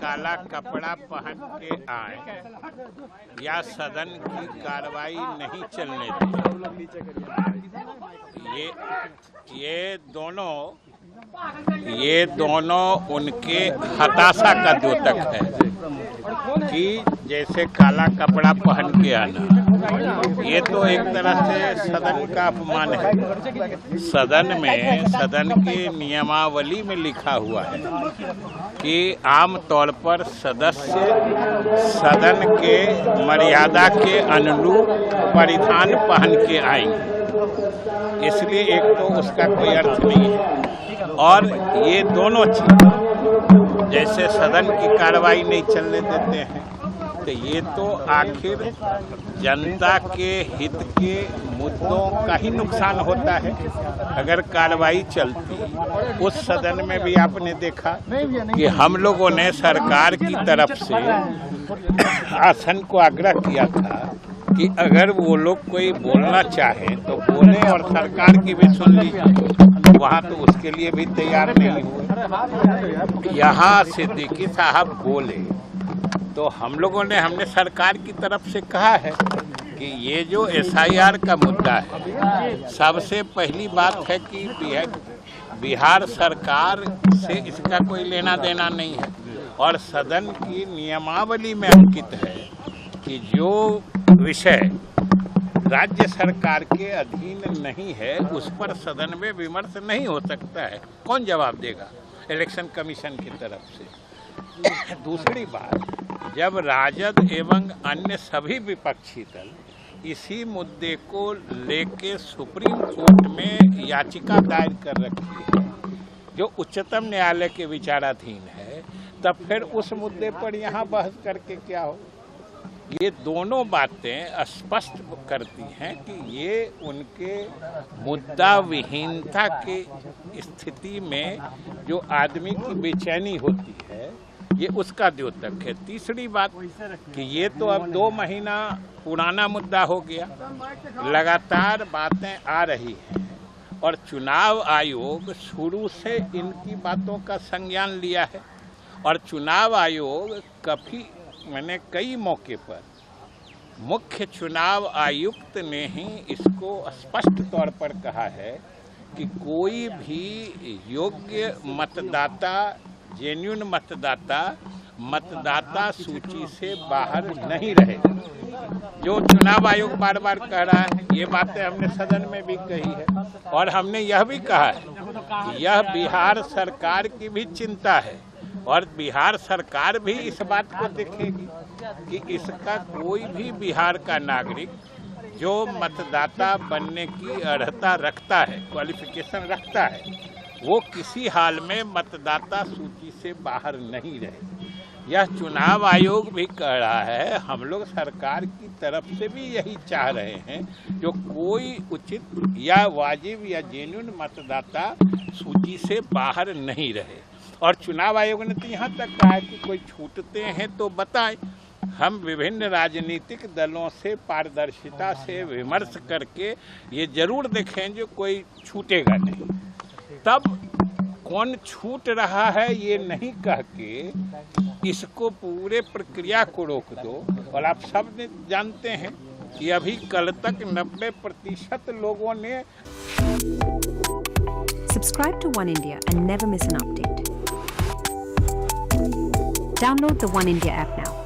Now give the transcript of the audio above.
काला कपड़ा पहन के आए या सदन की कार्रवाई नहीं चलने दी, ये दोनों उनके हताशा का द्योतक है कि जैसे काला कपड़ा पहन के आना, ये तो एक तरह से सदन का अपमान है। सदन की नियमावली में लिखा हुआ है कि आम तौर पर सदस्य सदन के मर्यादा के अनुरूप परिधान पहन के आएंगे, इसलिए एक तो उसका कोई अर्थ नहीं है। और ये दोनों चीज जैसे सदन की कार्रवाई नहीं चलने देते हैं, तो ये तो आखिर जनता के हित के मुद्दों का ही नुकसान होता है। अगर कार्रवाई चलती, उस सदन में भी आपने देखा कि हम लोगों ने सरकार की तरफ से आसन को आग्रह किया था कि अगर वो लोग कोई बोलना चाहे तो बोले और सरकार की भी सुन लीजिए। वहाँ तो उसके लिए भी तैयार नहीं हुए। यहाँ सिद्दीकी साहब बोले तो हमने सरकार की तरफ से कहा है कि ये जो SIR का मुद्दा है, सबसे पहली बात है कि बिहार सरकार से इसका कोई लेना देना नहीं है और सदन की नियमावली में अंकित है कि जो विषय राज्य सरकार के अधीन नहीं है उस पर सदन में विमर्श नहीं हो सकता है। कौन जवाब देगा? इलेक्शन कमीशन की तरफ से। दूसरी बात, जब राजद एवं अन्य सभी विपक्षी दल इसी मुद्दे को लेके सुप्रीम कोर्ट में याचिका दायर कर रखी है जो उच्चतम न्यायालय के विचाराधीन है, तब फिर उस मुद्दे पर यहाँ बहस करके क्या हो? ये दोनों बातें स्पष्ट करती हैं कि ये उनके मुद्दा विहीनता के स्थिति में जो आदमी की बेचैनी होती है, ये उसका द्योतक है। तीसरी बात कि ये तो अब 2 महीना पुराना मुद्दा हो गया, लगातार बातें आ रही हैं और चुनाव आयोग शुरू से इनकी बातों का संज्ञान लिया है और चुनाव आयोग कई मौके पर मुख्य चुनाव आयुक्त ने ही इसको स्पष्ट तौर पर कहा है कि कोई भी योग्य मतदाता, जेन्युइन मतदाता सूची से बाहर नहीं रहेगा। जो चुनाव आयोग बार बार कह रहा है, ये बातें हमने सदन में भी कही है और हमने यह भी कहा है कि यह बिहार सरकार की भी चिंता है और बिहार सरकार भी इस बात को देखेगी कि इसका कोई भी बिहार का नागरिक जो मतदाता बनने की अर्हता रखता है, क्वालिफिकेशन रखता है, वो किसी हाल में मतदाता सूची से बाहर नहीं रहे। यह चुनाव आयोग भी कह रहा है, हम लोग सरकार की तरफ से भी यही चाह रहे हैं जो कोई उचित या वाजिब या जेन्युइन मतदाता सूची से बाहर नहीं रहे। और चुनाव आयोग ने तो यहाँ तक कहा है कि कोई छूटते हैं तो बताएं, हम विभिन्न राजनीतिक दलों से पारदर्शिता से विमर्श करके ये जरूर देखें जो कोई छूटेगा नहीं। तब कौन छूट रहा है ये नहीं कह के इसको पूरे प्रक्रिया को रोक दो। और आप सब जानते हैं कि अभी कल तक 90% लोगों ने Subscribe to One India and never miss an update. Download the One India app now.